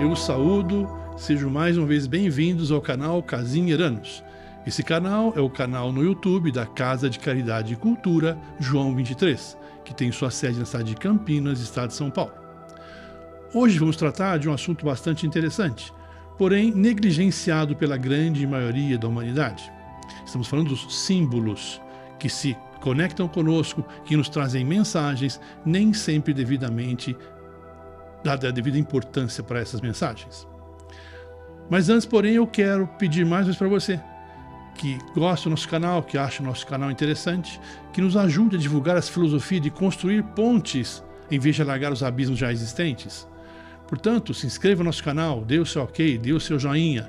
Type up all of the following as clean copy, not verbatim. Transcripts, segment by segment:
eu os saúdo, sejam mais uma vez bem-vindos ao canal Casim Eranos. Esse canal é o canal no YouTube da Casa de Caridade e Cultura João 23, que tem sua sede na cidade de Campinas, estado de São Paulo. Hoje vamos tratar de um assunto bastante interessante, porém negligenciado pela grande maioria da humanidade. Estamos falando dos símbolos que se conectam conosco, que nos trazem mensagens, nem sempre devidamente dada a devida importância para essas mensagens. Mas antes, porém, eu quero pedir mais uma vez para você, que gosta do nosso canal, que acha o nosso canal interessante, que nos ajude a divulgar essa filosofia de construir pontes em vez de alargar os abismos já existentes. Portanto, se inscreva no nosso canal, dê o seu ok, dê o seu joinha,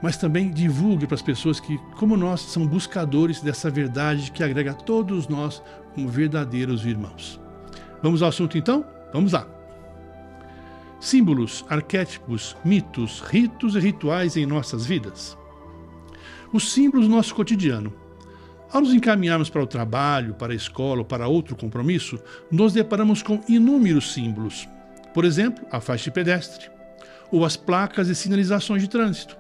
mas também divulgue para as pessoas que, como nós, são buscadores dessa verdade que agrega todos nós como verdadeiros irmãos. Vamos ao assunto então? Vamos lá! Símbolos, arquétipos, mitos, ritos e rituais em nossas vidas. Os símbolos do nosso cotidiano. Ao nos encaminharmos para o trabalho, para a escola ou para outro compromisso, nos deparamos com inúmeros símbolos. Por exemplo, a faixa de pedestre, ou as placas e sinalizações de trânsito.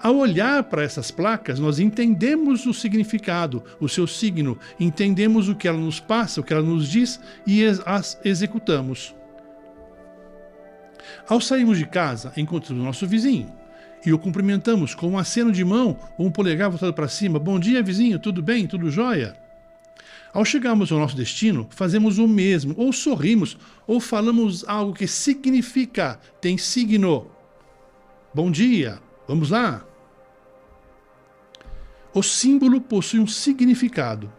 Ao olhar para essas placas, nós entendemos o significado, o seu signo, entendemos o que ela nos passa, o que ela nos diz e as executamos. Ao sairmos de casa, encontramos o nosso vizinho e o cumprimentamos com um aceno de mão ou um polegar voltado para cima. Bom dia, vizinho, tudo bem? Tudo jóia? Ao chegarmos ao nosso destino, fazemos o mesmo, ou sorrimos, ou falamos algo que significa, tem signo. Bom dia, vamos lá? O símbolo possui um significado.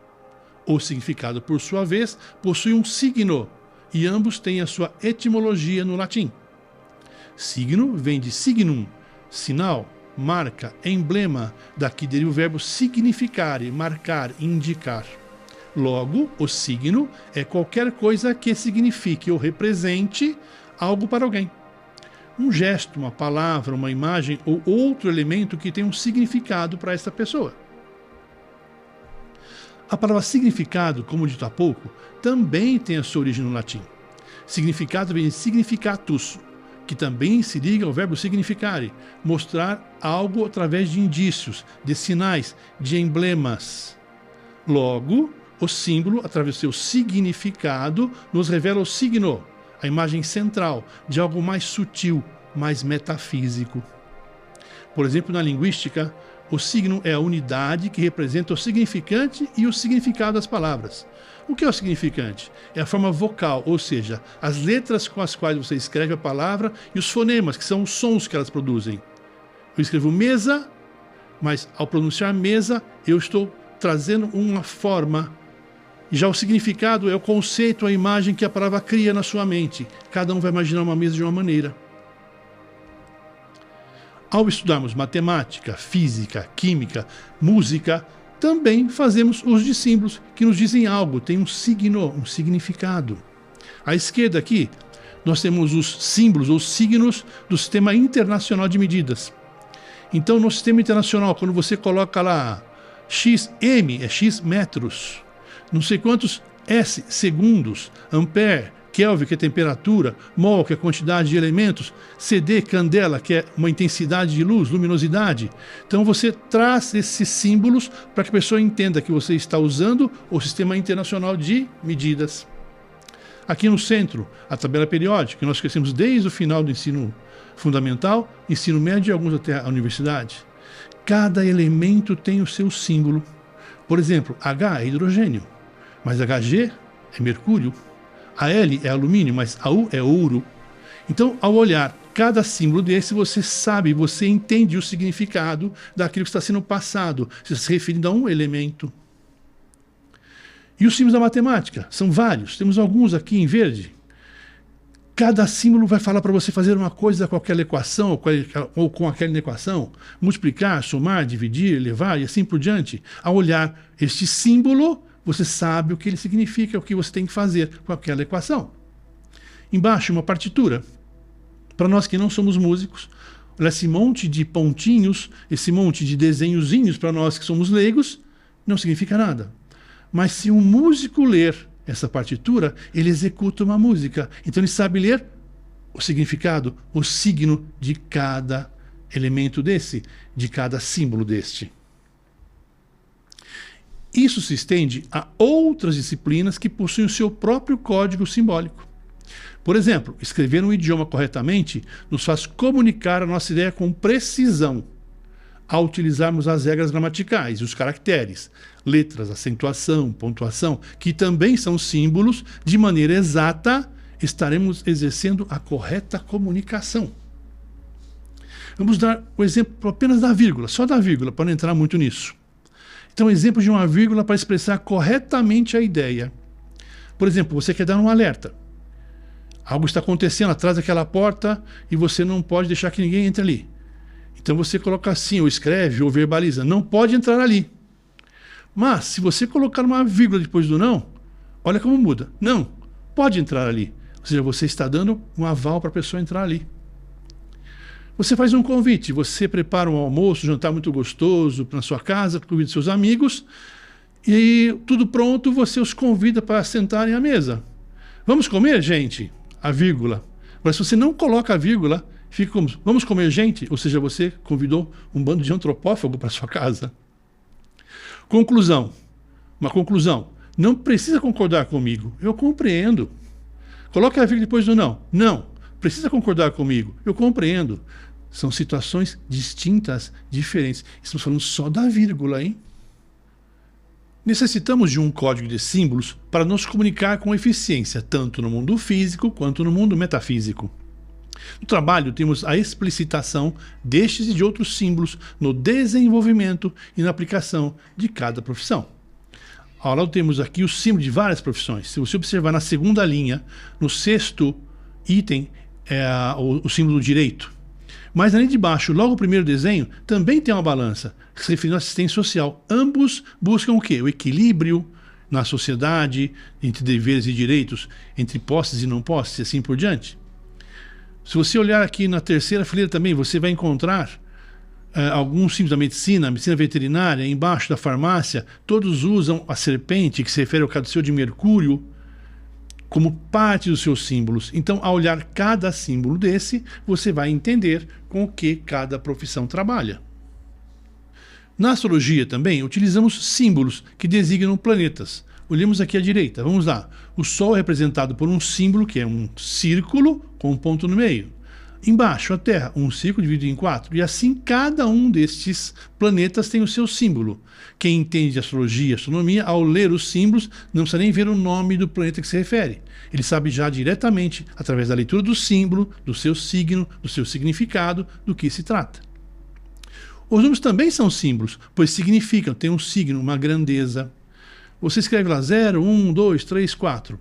O significado, por sua vez, possui um signo, e ambos têm a sua etimologia no latim. Signo vem de signum, sinal, marca, emblema, daqui deriva o verbo significare, marcar, indicar. Logo, o signo é qualquer coisa que signifique ou represente algo para alguém. Um gesto, uma palavra, uma imagem ou outro elemento que tem um significado para essa pessoa. A palavra significado, como dito há pouco, também tem a sua origem no latim. Significado vem de significatus, que também se liga ao verbo significare, mostrar algo através de indícios, de sinais, de emblemas. Logo, o símbolo, através do seu significado, nos revela o signo, a imagem central de algo mais sutil, mais metafísico. Por exemplo, na linguística, o signo é a unidade que representa o significante e o significado das palavras. O que é o significante? É a forma vocal, ou seja, as letras com as quais você escreve a palavra e os fonemas, que são os sons que elas produzem. Eu escrevo mesa, mas ao pronunciar mesa, eu estou trazendo uma forma. Já o significado é o conceito, a imagem que a palavra cria na sua mente. Cada um vai imaginar uma mesa de uma maneira. Ao estudarmos matemática, física, química, música, também fazemos uso de símbolos que nos dizem algo, tem um signo, um significado. À esquerda aqui, nós temos os símbolos ou signos do Sistema Internacional de Medidas. Então, no Sistema Internacional, quando você coloca lá XM, é X metros, não sei quantos S segundos, ampere, Kelvin, que é temperatura, mol, que é a quantidade de elementos, CD, candela, que é uma intensidade de luz, luminosidade. Então você traz esses símbolos para que a pessoa entenda que você está usando o Sistema Internacional de Medidas. Aqui no centro, a tabela periódica, que nós conhecemos desde o final do ensino fundamental, ensino médio e alguns até a universidade. Cada elemento tem o seu símbolo. Por exemplo, H é hidrogênio, mas Hg é mercúrio. A L é alumínio, mas a U é ouro. Então, ao olhar cada símbolo desse, você sabe, você entende o significado daquilo que está sendo passado, se referindo a um elemento. E os símbolos da matemática? São vários. Temos alguns aqui em verde. Cada símbolo vai falar para você fazer uma coisa com aquela equação ou com aquela equação, multiplicar, somar, dividir, elevar e assim por diante. Ao olhar este símbolo, você sabe o que ele significa, o que você tem que fazer com aquela equação. Embaixo, uma partitura. Para nós que não somos músicos, esse monte de pontinhos, esse monte de desenhozinhos, para nós que somos leigos, não significa nada. Mas se um músico ler essa partitura, ele executa uma música. Então ele sabe ler o significado, o signo de cada elemento desse, de cada símbolo deste. Isso se estende a outras disciplinas que possuem o seu próprio código simbólico. Por exemplo, escrever um idioma corretamente nos faz comunicar a nossa ideia com precisão, ao utilizarmos as regras gramaticais e os caracteres, letras, acentuação, pontuação, que também são símbolos, de maneira exata, estaremos exercendo a correta comunicação. Vamos dar o exemplo apenas da vírgula, só da vírgula, para não entrar muito nisso. Então, exemplo de uma vírgula para expressar corretamente a ideia. Por exemplo, você quer dar um alerta. Algo está acontecendo atrás daquela porta e você não pode deixar que ninguém entre ali. Então você coloca assim, ou escreve, ou verbaliza, não pode entrar ali. Mas, se você colocar uma vírgula depois do não, olha como muda. Não, pode entrar ali. Ou seja, você está dando um aval para a pessoa entrar ali. Você faz um convite, você prepara um almoço, um jantar muito gostoso na sua casa, convida seus amigos, e tudo pronto, você os convida para sentarem à mesa. Vamos comer, gente? A vírgula. Agora, se você não coloca a vírgula, fica como, vamos comer, gente? Ou seja, você convidou um bando de antropófago para sua casa. Conclusão. Uma conclusão. Não precisa concordar comigo. Eu compreendo. Coloca a vírgula depois do não. Não. Precisa concordar comigo. Eu compreendo. São situações distintas, diferentes. Estamos falando só da vírgula, hein? Necessitamos de um código de símbolos para nos comunicar com eficiência, tanto no mundo físico quanto no mundo metafísico. No trabalho, temos a explicitação destes e de outros símbolos no desenvolvimento e na aplicação de cada profissão. Ao lado temos aqui o símbolo de várias profissões. Se você observar na segunda linha, no sexto item, é o símbolo do direito. Mas ali de baixo, logo o primeiro desenho, também tem uma balança, que se refere à assistência social. Ambos buscam o quê? O equilíbrio na sociedade, entre deveres e direitos, entre posses e não posses, e assim por diante. Se você olhar aqui na terceira fileira também, você vai encontrar alguns símbolos da medicina veterinária, embaixo da farmácia, todos usam a serpente, que se refere ao caduceu de Mercúrio, como parte dos seus símbolos. Então, ao olhar cada símbolo desse, você vai entender com o que cada profissão trabalha. Na astrologia também, utilizamos símbolos que designam planetas. Olhemos aqui à direita, vamos lá. O Sol é representado por um símbolo, que é um círculo com um ponto no meio. Embaixo, a Terra, um círculo dividido em 4. E assim, cada um destes planetas tem o seu símbolo. Quem entende de astrologia e astronomia, ao ler os símbolos, não precisa nem ver o nome do planeta que se refere. Ele sabe já diretamente, através da leitura do símbolo, do seu signo, do seu significado, do que se trata. Os números também são símbolos, pois significam, tem um signo, uma grandeza. Você escreve lá 0, 1, 2, 3, 4.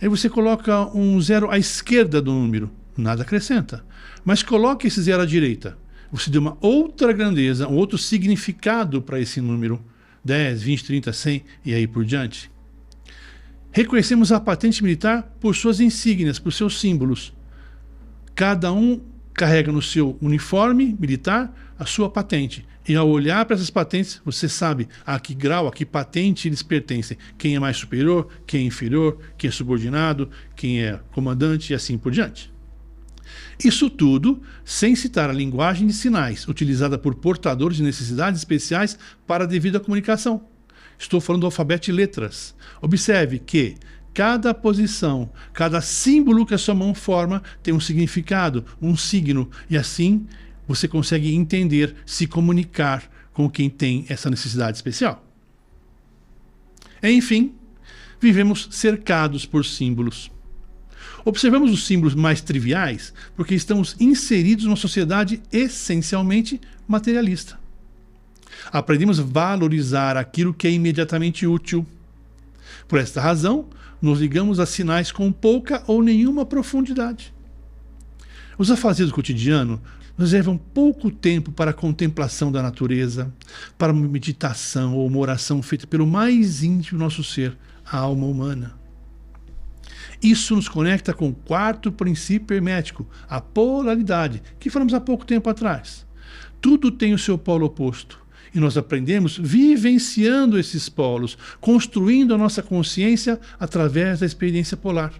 Aí você coloca um 0 à esquerda do número. Nada acrescenta. Mas coloque esse 0 à direita. Você deu uma outra grandeza, um outro significado para esse número. 10, 20, 30, 100 e aí por diante. Reconhecemos a patente militar por suas insígnias, por seus símbolos. Cada um carrega no seu uniforme militar a sua patente. E ao olhar para essas patentes, você sabe a que grau, a que patente eles pertencem. Quem é mais superior, quem é inferior, quem é subordinado, quem é comandante e assim por diante. Isso tudo sem citar a linguagem de sinais, utilizada por portadores de necessidades especiais para a devida comunicação. Estou falando do alfabeto de letras. Observe que cada posição, cada símbolo que a sua mão forma tem um significado, um signo, e assim você consegue entender, se comunicar com quem tem essa necessidade especial. Enfim, vivemos cercados por símbolos. Observamos os símbolos mais triviais porque estamos inseridos numa sociedade essencialmente materialista. Aprendemos a valorizar aquilo que é imediatamente útil. Por esta razão, nos ligamos a sinais com pouca ou nenhuma profundidade. Os afazeres do cotidiano nos levam pouco tempo para a contemplação da natureza, para uma meditação ou uma oração feita pelo mais íntimo do nosso ser, a alma humana. Isso nos conecta com o quarto princípio hermético, a polaridade, que falamos há pouco tempo atrás. Tudo tem o seu polo oposto. E nós aprendemos vivenciando esses polos, construindo a nossa consciência através da experiência polar.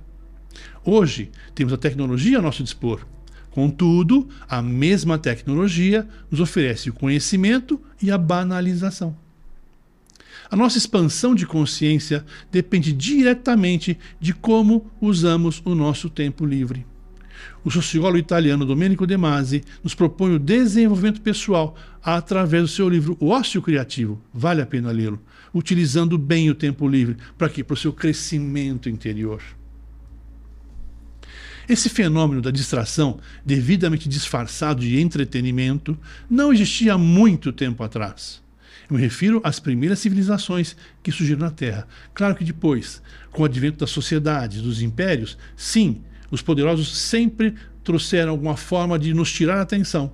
Hoje, temos a tecnologia a nosso dispor. Contudo, a mesma tecnologia nos oferece o conhecimento e a banalização. A nossa expansão de consciência depende diretamente de como usamos o nosso tempo livre. O sociólogo italiano Domenico De Masi nos propõe o desenvolvimento pessoal através do seu livro O Ócio Criativo. Vale a pena lê-lo, utilizando bem o tempo livre. Para quê? Para o seu crescimento interior. Esse fenômeno da distração, devidamente disfarçado de entretenimento, não existia há muito tempo atrás. Eu me refiro às primeiras civilizações que surgiram na Terra. Claro que depois, com o advento das sociedades, dos impérios, sim, os poderosos sempre trouxeram alguma forma de nos tirar a atenção.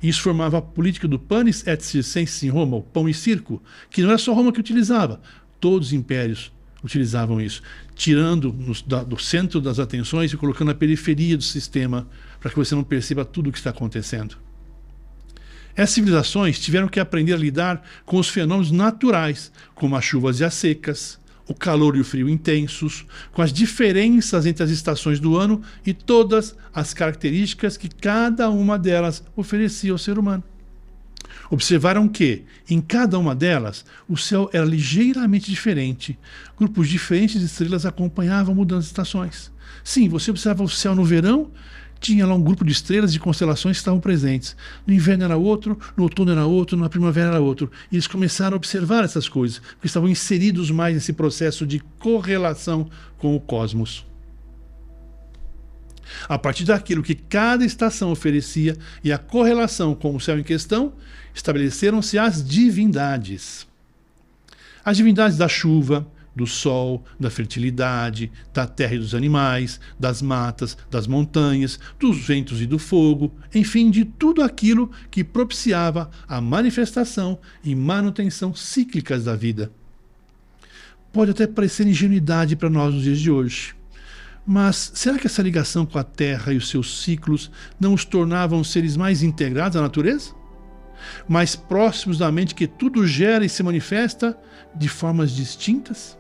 E isso formava a política do panis et circenses em Roma, o pão e circo, que não era só Roma que utilizava, todos os impérios utilizavam isso, tirando do centro das atenções e colocando na periferia do sistema, para que você não perceba tudo o que está acontecendo. Essas civilizações tiveram que aprender a lidar com os fenômenos naturais, como as chuvas e as secas, o calor e o frio intensos, com as diferenças entre as estações do ano e todas as características que cada uma delas oferecia ao ser humano. Observaram que, em cada uma delas, o céu era ligeiramente diferente. Grupos diferentes de estrelas acompanhavam mudanças de estações. Sim, você observava o céu no verão, tinha lá um grupo de estrelas e constelações que estavam presentes. No inverno era outro, no outono era outro, na primavera era outro. E eles começaram a observar essas coisas, porque estavam inseridos mais nesse processo de correlação com o cosmos. A partir daquilo que cada estação oferecia e a correlação com o céu em questão, estabeleceram-se as divindades. As divindades da chuva, do sol, da fertilidade, da terra e dos animais, das matas, das montanhas, dos ventos e do fogo, enfim, de tudo aquilo que propiciava a manifestação e manutenção cíclicas da vida. Pode até parecer ingenuidade para nós nos dias de hoje. Mas será que essa ligação com a Terra e os seus ciclos não os tornavam seres mais integrados à natureza? Mais próximos da mente que tudo gera e se manifesta de formas distintas?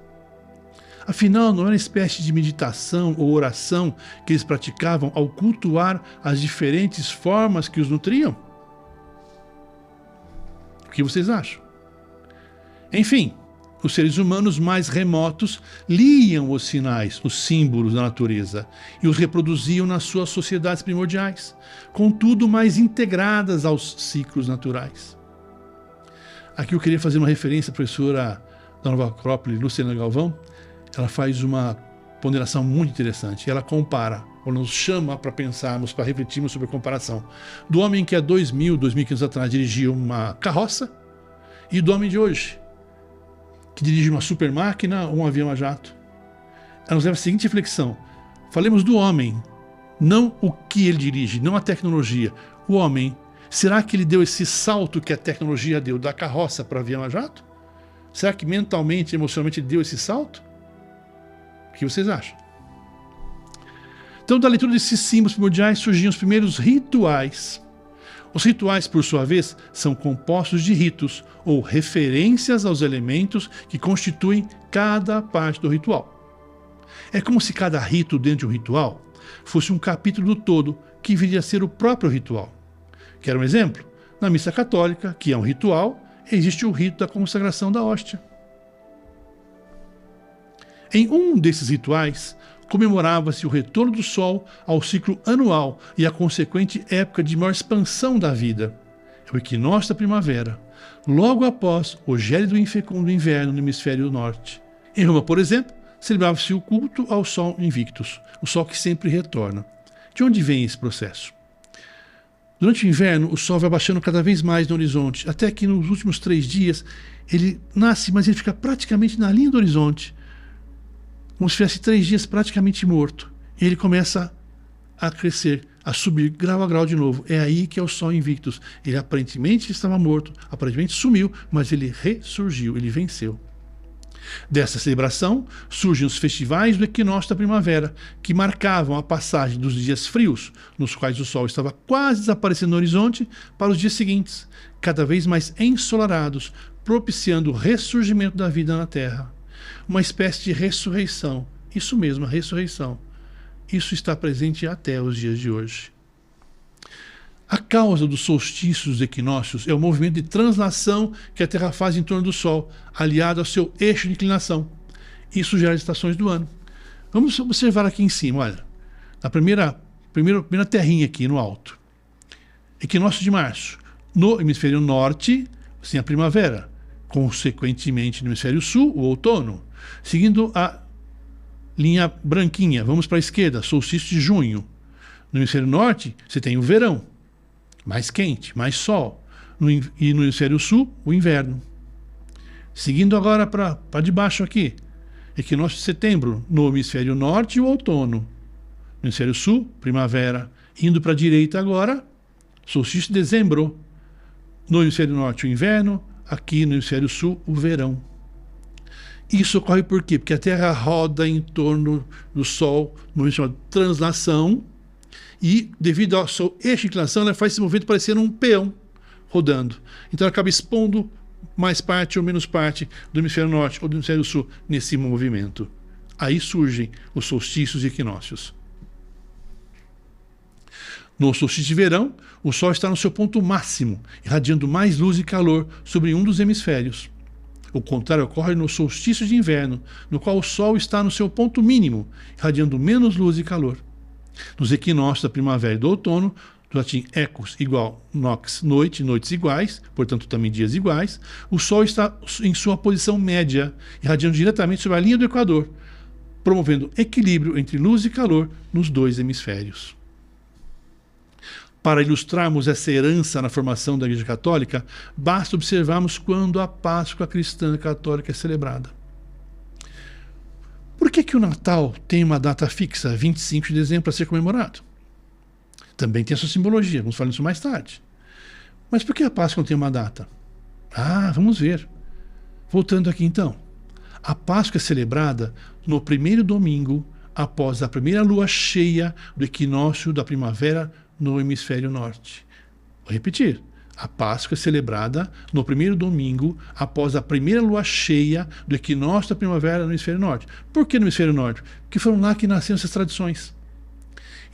Afinal, não era uma espécie de meditação ou oração que eles praticavam ao cultuar as diferentes formas que os nutriam? O que vocês acham? Enfim, os seres humanos mais remotos liam os sinais, os símbolos da natureza e os reproduziam nas suas sociedades primordiais, contudo mais integradas aos ciclos naturais. Aqui eu queria fazer uma referência à professora da Nova Acrópole, Luciana Galvão. Ela faz uma ponderação muito interessante. Ela compara, ou nos chama para pensarmos, para refletirmos sobre a comparação do homem que há 2.000, 2.500 anos atrás dirigia uma carroça e do homem de hoje, que dirige uma super máquina ou um avião a jato. Ela nos leva a seguinte reflexão: falemos do homem, não o que ele dirige, não a tecnologia. O homem, será que ele deu esse salto que a tecnologia deu da carroça para o avião a jato? Será que mentalmente, emocionalmente ele deu esse salto? O que vocês acham? Então, da leitura desses símbolos primordiais surgiam os primeiros rituais. Os rituais, por sua vez, são compostos de ritos, ou referências aos elementos que constituem cada parte do ritual. É como se cada rito dentro de um ritual fosse um capítulo do todo que viria a ser o próprio ritual. Quer um exemplo? Na missa católica, que é um ritual, existe o rito da consagração da hóstia. Em um desses rituais, comemorava-se o retorno do Sol ao ciclo anual e a consequente época de maior expansão da vida. É o equinócio da primavera, logo após o gélido e infecundo inverno no hemisfério norte. Em Roma, por exemplo, celebrava-se o culto ao Sol Invictus, o Sol que sempre retorna. De onde vem esse processo? Durante o inverno, o Sol vai baixando cada vez mais no horizonte, até que nos últimos 3 dias ele nasce, mas ele fica praticamente na linha do horizonte, como se tivesse 3 dias praticamente morto. E ele começa a crescer, a subir grau a grau de novo. É aí que é o Sol Invictus. Ele aparentemente estava morto, aparentemente sumiu, mas ele ressurgiu, ele venceu. Dessa celebração surgem os festivais do equinócio da primavera, que marcavam a passagem dos dias frios, nos quais o Sol estava quase desaparecendo no horizonte, para os dias seguintes, cada vez mais ensolarados, propiciando o ressurgimento da vida na Terra. Uma espécie de ressurreição. Isso mesmo, a ressurreição. Isso está presente até os dias de hoje. A causa dos solstícios dos equinócios é o movimento de translação que a Terra faz em torno do Sol, aliado ao seu eixo de inclinação. Isso gera as estações do ano. Vamos observar aqui em cima, olha. Na primeira terrinha aqui no alto. Equinócio de março. No hemisfério norte, sim, a primavera. Consequentemente, no hemisfério sul, o outono. Seguindo a linha branquinha, vamos para a esquerda, solstício de junho. No hemisfério norte, você tem o verão. Mais quente, mais sol. E no hemisfério sul, o inverno. Seguindo agora para de baixo aqui. Equinócio de setembro, no hemisfério norte, o outono. No hemisfério sul, primavera. Indo para a direita agora, solstício de dezembro. No hemisfério norte, o inverno. Aqui no hemisfério sul, o verão. Isso ocorre por quê? Porque a Terra roda em torno do Sol, no chamado translação, e devido ao seu eixo de inclinação, ela faz esse movimento parecendo um peão rodando. Então ela acaba expondo mais parte ou menos parte do hemisfério norte ou do hemisfério sul nesse movimento. Aí surgem os solstícios e equinócios. No solstício de verão, o Sol está no seu ponto máximo, irradiando mais luz e calor sobre um dos hemisférios. O contrário ocorre no solstício de inverno, no qual o Sol está no seu ponto mínimo, irradiando menos luz e calor. Nos equinócios da primavera e do outono, do latim ecus igual nox, noite, noites iguais, portanto também dias iguais, o Sol está em sua posição média, irradiando diretamente sobre a linha do Equador, promovendo equilíbrio entre luz e calor nos dois hemisférios. Para ilustrarmos essa herança na formação da Igreja Católica, basta observarmos quando a Páscoa cristã católica é celebrada. Por que o Natal tem uma data fixa, 25 de dezembro, para ser comemorado? Também tem a sua simbologia, vamos falar isso mais tarde. Mas por que a Páscoa não tem uma data? Vamos ver. Voltando aqui então. A Páscoa é celebrada no primeiro domingo após a primeira lua cheia do equinócio da primavera no hemisfério norte. Vou repetir. A Páscoa é celebrada no primeiro domingo após a primeira lua cheia do equinócio da primavera no hemisfério norte. Por que no hemisfério norte? Porque foram lá que nasceram essas tradições.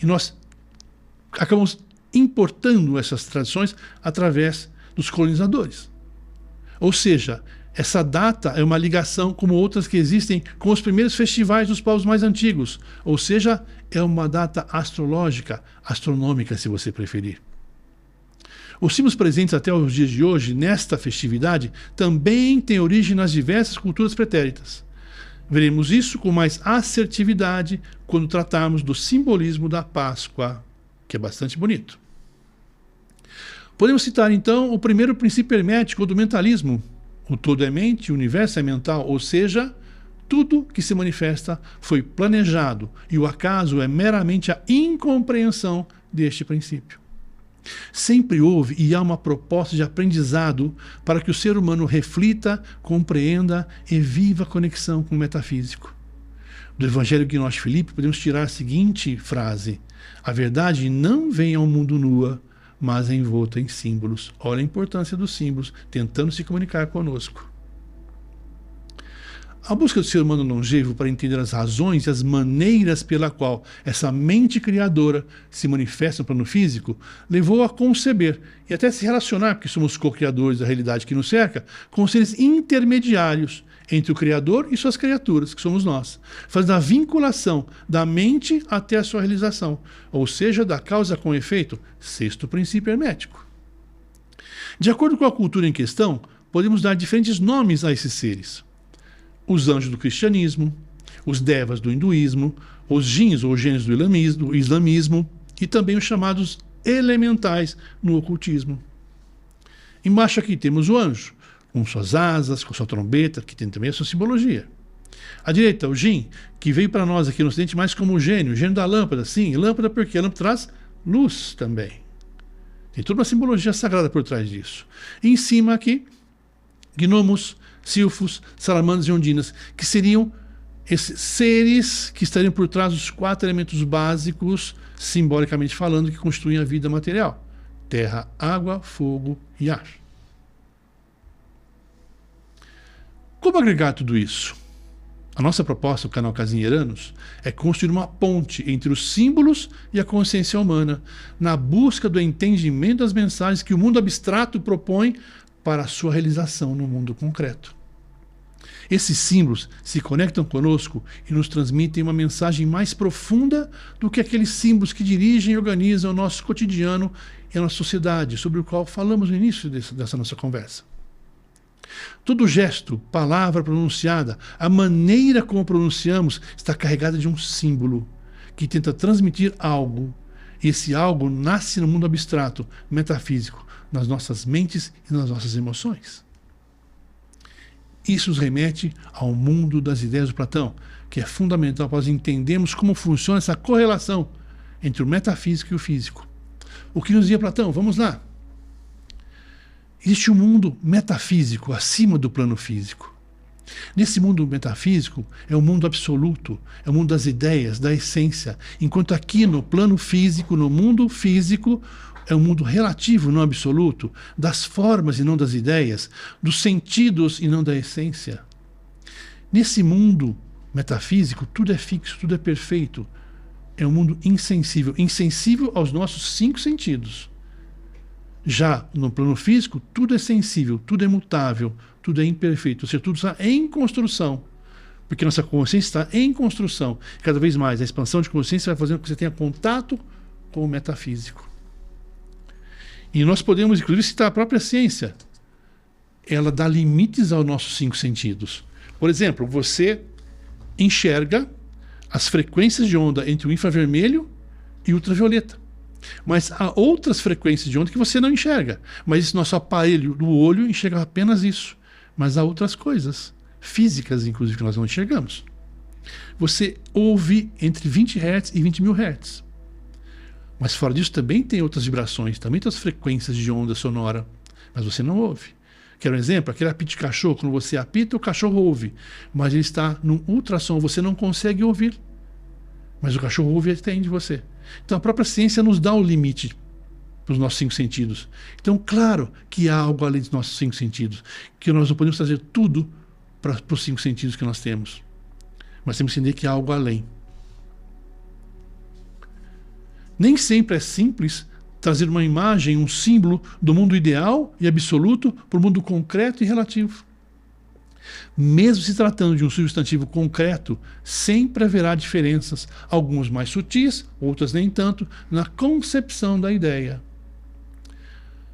E nós acabamos importando essas tradições através dos colonizadores. Ou seja, essa data é uma ligação, como outras que existem, com os primeiros festivais dos povos mais antigos. Ou seja, é uma data astrológica, astronômica, se você preferir. Os símbolos presentes até os dias de hoje, nesta festividade, também têm origem nas diversas culturas pretéritas. Veremos isso com mais assertividade quando tratarmos do simbolismo da Páscoa, que é bastante bonito. Podemos citar, então, o primeiro princípio hermético do mentalismo. O todo é mente, o universo é mental, ou seja, tudo que se manifesta foi planejado e o acaso é meramente a incompreensão deste princípio. Sempre houve e há uma proposta de aprendizado para que o ser humano reflita, compreenda e viva a conexão com o metafísico. Do Evangelho Gnóstico Filipe podemos tirar a seguinte frase: a verdade não vem ao mundo nua, mas é envolta em símbolos. Olha a importância dos símbolos, tentando se comunicar conosco. A busca do ser humano longevo para entender as razões e as maneiras pela qual essa mente criadora se manifesta no plano físico levou a conceber e até se relacionar, porque somos co-criadores da realidade que nos cerca, com seres intermediários entre o Criador e suas criaturas, que somos nós, fazendo a vinculação da mente até a sua realização, ou seja, da causa com efeito, sexto princípio hermético. De acordo com a cultura em questão, podemos dar diferentes nomes a esses seres. Os anjos do cristianismo, os devas do hinduísmo, os jins ou gênios do islamismo e também os chamados elementais no ocultismo. Embaixo aqui temos o anjo, com suas asas, com sua trombeta, que tem também a sua simbologia. À direita, o jin, que veio para nós aqui no Ocidente mais como o gênio da lâmpada. Sim, lâmpada porque a lâmpada traz luz também. Tem toda uma simbologia sagrada por trás disso. E em cima aqui, gnomos, silfos, salamandras e ondinas, que seriam esses seres que estariam por trás dos 4 elementos básicos, simbolicamente falando, que constituem a vida material: terra, água, fogo e ar. Como agregar tudo isso? A nossa proposta, o canal Casinheiranos, é construir uma ponte entre os símbolos e a consciência humana, na busca do entendimento das mensagens que o mundo abstrato propõe para a sua realização no mundo concreto. Esses símbolos se conectam conosco e nos transmitem uma mensagem mais profunda do que aqueles símbolos que dirigem e organizam o nosso cotidiano e a nossa sociedade, sobre o qual falamos no início dessa nossa conversa. Todo gesto, palavra pronunciada, a maneira como pronunciamos está carregada de um símbolo que tenta transmitir algo. E esse algo nasce no mundo abstrato, metafísico, nas nossas mentes e nas nossas emoções. Isso nos remete ao mundo das ideias do Platão, que é fundamental para nós entendermos como funciona essa correlação entre o metafísico e o físico. O que nos dizia Platão? Vamos lá. Existe um mundo metafísico acima do plano físico. Nesse mundo metafísico é o mundo absoluto, é o mundo das ideias, da essência, enquanto aqui no plano físico, no mundo físico, é um mundo relativo, não absoluto, das formas e não das ideias, dos sentidos e não da essência. Nesse mundo metafísico, tudo é fixo, tudo é perfeito. É um mundo insensível, insensível aos nossos 5 sentidos. Já no plano físico, tudo é sensível, tudo é mutável, tudo é imperfeito, ou seja, tudo está em construção. Porque nossa consciência está em construção. Cada vez mais, a expansão de consciência vai fazendo com que você tenha contato com o metafísico. E nós podemos, inclusive, citar a própria ciência. Ela dá limites aos nossos 5 sentidos. Por exemplo, você enxerga as frequências de onda entre o infravermelho e o ultravioleta. Mas há outras frequências de onda que você não enxerga. Mas esse nosso aparelho do olho enxerga apenas isso. Mas há outras coisas, físicas inclusive, que nós não enxergamos. Você ouve entre 20 Hz e 20 mil Hz. Mas fora disso também tem outras vibrações, também tem as frequências de onda sonora. Mas você não ouve. Quer um exemplo? Aquele apito de cachorro, quando você apita, o cachorro ouve. Mas ele está num ultrassom, você não consegue ouvir. Mas o cachorro ouve e atende você. Então a própria ciência nos dá o limite para os nossos 5 sentidos. Então, claro que há algo além dos nossos 5 sentidos, que nós não podemos trazer tudo para os 5 sentidos que nós temos. Mas temos que entender que há algo além. Nem sempre é simples trazer uma imagem, um símbolo do mundo ideal e absoluto para o mundo concreto e relativo. Mesmo se tratando de um substantivo concreto, sempre haverá diferenças, algumas mais sutis, outras nem tanto, na concepção da ideia.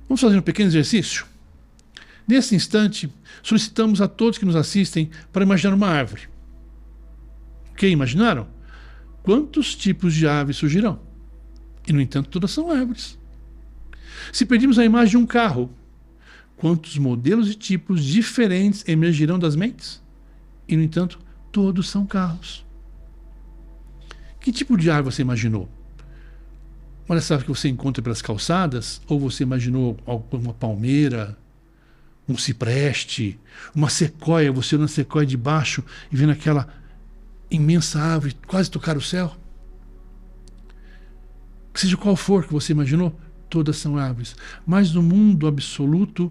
Vamos fazer um pequeno exercício? Nesse instante, solicitamos a todos que nos assistem para imaginar uma árvore. Ok, imaginaram? Quantos tipos de aves surgirão? E, no entanto, todas são árvores. Se pedimos a imagem de um carro, quantos modelos e tipos diferentes emergirão das mentes? E, no entanto, todos são carros. Que tipo de árvore você imaginou? Olha essa árvore que você encontra pelas calçadas? Ou você imaginou uma palmeira, um cipreste, uma sequoia, você olhando a sequoia de baixo e vendo aquela imensa árvore quase tocar o céu? Seja qual for que você imaginou, todas são árvores. Mas no mundo absoluto,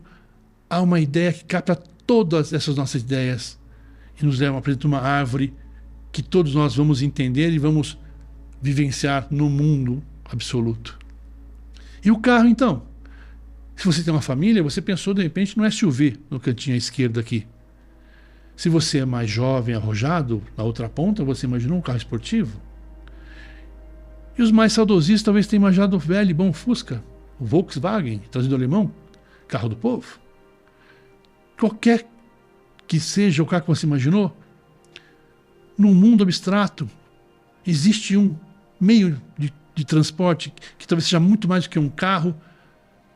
há uma ideia que capta todas essas nossas ideias e nos leva a apresentar uma árvore que todos nós vamos entender e vamos vivenciar no mundo absoluto. E o carro, então? Se você tem uma família, você pensou de repente no SUV, no cantinho à esquerda aqui. Se você é mais jovem, arrojado, na outra ponta, você imaginou um carro esportivo? E os mais saudosistas talvez tenham imaginado o velho e bom Fusca, o Volkswagen, trazido alemão, carro do povo. Qualquer que seja o carro que você imaginou, num mundo abstrato, existe um meio de transporte que talvez seja muito mais do que um carro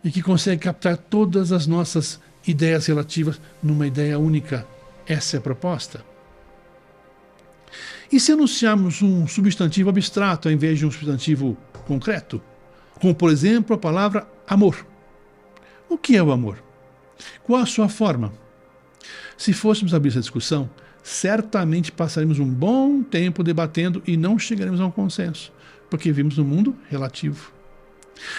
e que consegue captar todas as nossas ideias relativas numa ideia única. Essa é a proposta. E se anunciarmos um substantivo abstrato ao invés de um substantivo concreto? Como, por exemplo, a palavra amor. O que é o amor? Qual a sua forma? Se fôssemos abrir essa discussão, certamente passaremos um bom tempo debatendo e não chegaremos a um consenso, porque vivemos num mundo relativo.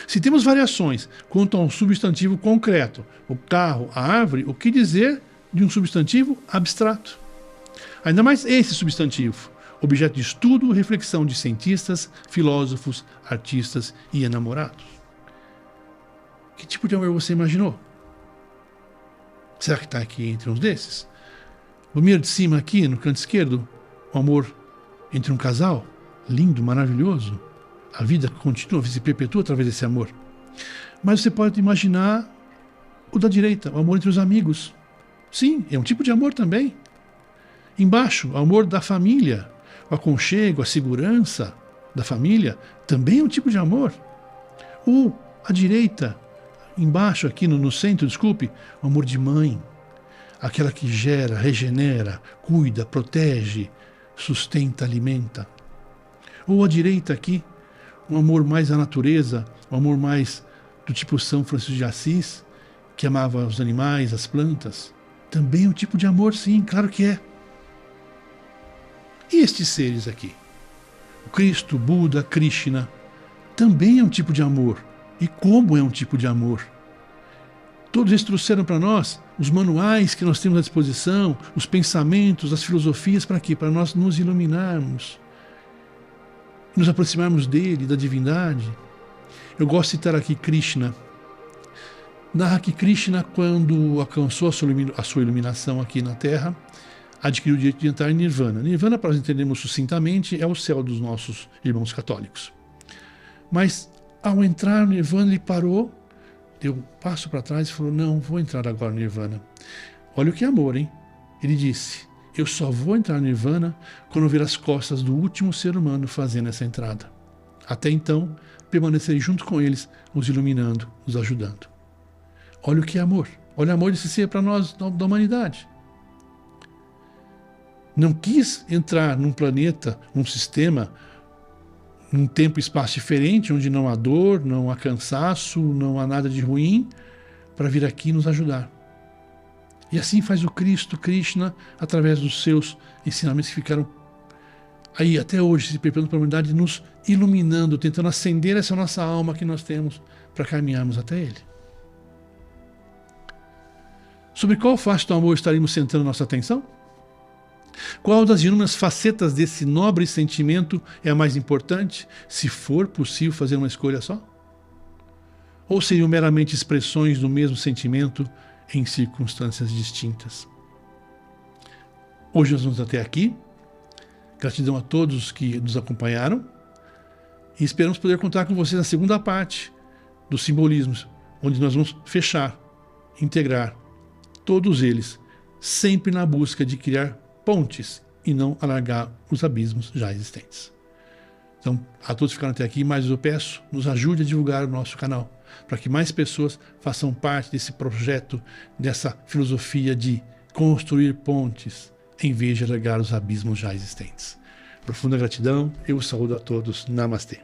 Se temos variações quanto a um substantivo concreto, o carro, a árvore, o que dizer de um substantivo abstrato? Ainda mais esse substantivo, objeto de estudo e reflexão de cientistas, filósofos, artistas e enamorados. Que tipo de amor você imaginou? Será que está aqui entre uns desses? O primeiro de cima aqui, no canto esquerdo, o amor entre um casal, lindo, maravilhoso. A vida continua, se perpetua através desse amor. Mas você pode imaginar o da direita, o amor entre os amigos. Sim, é um tipo de amor também. Embaixo, o amor da família, o aconchego, a segurança da família, também é um tipo de amor. Ou à direita, embaixo aqui no centro, desculpe, o amor de mãe. Aquela que gera, regenera, cuida, protege, sustenta, alimenta. Ou à direita aqui, um amor mais à natureza, um amor mais do tipo São Francisco de Assis, que amava os animais, as plantas. Também é um tipo de amor, sim, claro que é. E estes seres aqui? O Cristo, Buda, Krishna, também é um tipo de amor. E como é um tipo de amor? Todos eles trouxeram para nós os manuais que nós temos à disposição, os pensamentos, as filosofias, para quê? Para nós nos iluminarmos, nos aproximarmos dele, da divindade. Eu gosto de citar aqui Krishna. Narra que Krishna, quando alcançou a sua iluminação aqui na Terra, adquiriu o direito de entrar em Nirvana. Nirvana, para nós entendermos sucintamente, é o céu dos nossos irmãos católicos. Mas, ao entrar no Nirvana, ele parou, deu um passo para trás e falou, não, vou entrar agora no Nirvana. Olha o que é amor, hein? Ele disse, eu só vou entrar no Nirvana quando eu ver as costas do último ser humano fazendo essa entrada. Até então, permanecerei junto com eles, os iluminando, os ajudando. Olha o que é amor. Olha o amor desse ser para nós, da humanidade. Não quis entrar num planeta, num sistema, num tempo e espaço diferente, onde não há dor, não há cansaço, não há nada de ruim, para vir aqui nos ajudar. E assim faz o Cristo, Krishna, através dos seus ensinamentos que ficaram aí até hoje, se perpetuando para a humanidade, nos iluminando, tentando acender essa nossa alma que nós temos para caminharmos até Ele. Sobre qual face do amor estaremos centrando nossa atenção? Qual das inúmeras facetas desse nobre sentimento é a mais importante, se for possível fazer uma escolha só? Ou seriam meramente expressões do mesmo sentimento em circunstâncias distintas? Hoje nós vamos até aqui. Gratidão a todos que nos acompanharam e esperamos poder contar com vocês na segunda parte dos simbolismos, onde nós vamos fechar, integrar todos eles, sempre na busca de criar pontes e não alargar os abismos já existentes. Então, a todos que ficaram até aqui, mais eu peço, nos ajude a divulgar o nosso canal, para que mais pessoas façam parte desse projeto, dessa filosofia de construir pontes, em vez de alargar os abismos já existentes. Profunda gratidão, eu saúdo a todos. Namastê.